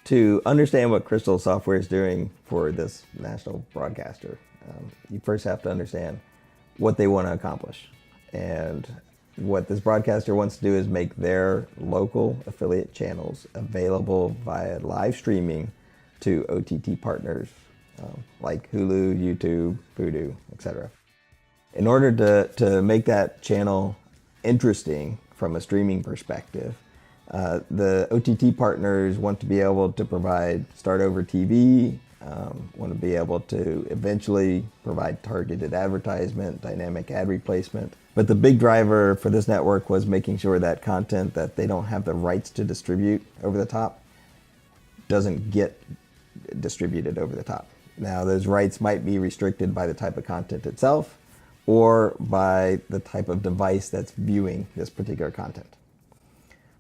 To understand what Crystal Software is doing for this national broadcaster, you first have to understand what they want to accomplish. And what this broadcaster wants to do is make their local affiliate channels available via live streaming to OTT partners like Hulu, YouTube, Vudu, etc. In order to make that channel interesting from a streaming perspective, the OTT partners want to be able to provide start over TV, want to be able to eventually provide targeted advertisement, dynamic ad replacement. But the big driver for this network was making sure that content that they don't have the rights to distribute over the top doesn't get distributed over the top. Now, those rights might be restricted by the type of content itself or by the type of device that's viewing this particular content.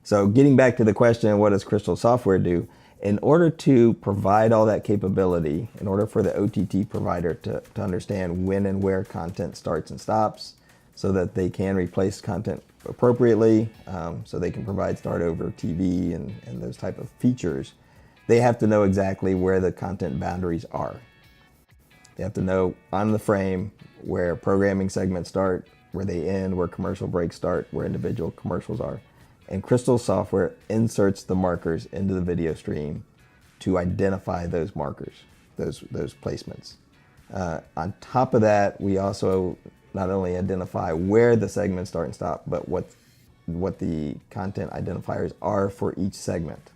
So getting back to the question, what does Crystal Software do? In order to provide all that capability, in order for the OTT provider to understand when and where content starts and stops, so that they can replace content appropriately, so they can provide start over TV and those type of features, they have to know exactly where the content boundaries are. They have to know on the frame where programming segments start, where they end, where commercial breaks start, where individual commercials are. And Crystal Software inserts the markers into the video stream to identify those markers, those placements. On top of that, we also not only identify where the segments start and stop, but what the content identifiers are for each segment.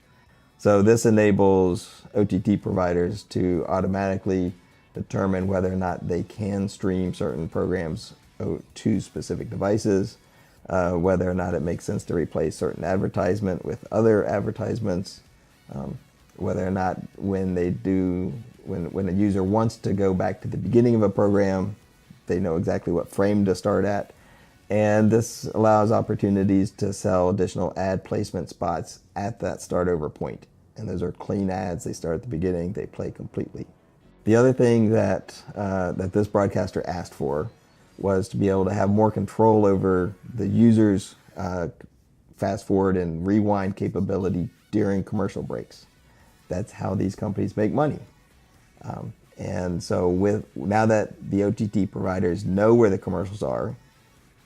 So this enables OTT providers to automatically determine whether or not they can stream certain programs to specific devices, whether or not it makes sense to replace certain advertisement with other advertisements, whether or not when a user wants to go back to the beginning of a program, they know exactly what frame to start at. And this allows opportunities to sell additional ad placement spots at that start over point. And those are clean ads. They start at the beginning, they play completely. The other thing that this broadcaster asked for was to be able to have more control over the user's fast forward and rewind capability during commercial breaks. That's how these companies make money. And so now that the OTT providers know where the commercials are,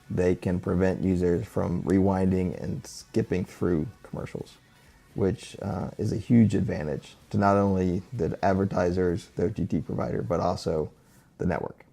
they can prevent users from rewinding and skipping through commercials, which is a huge advantage to not only the advertisers, the OTT provider, but also the network.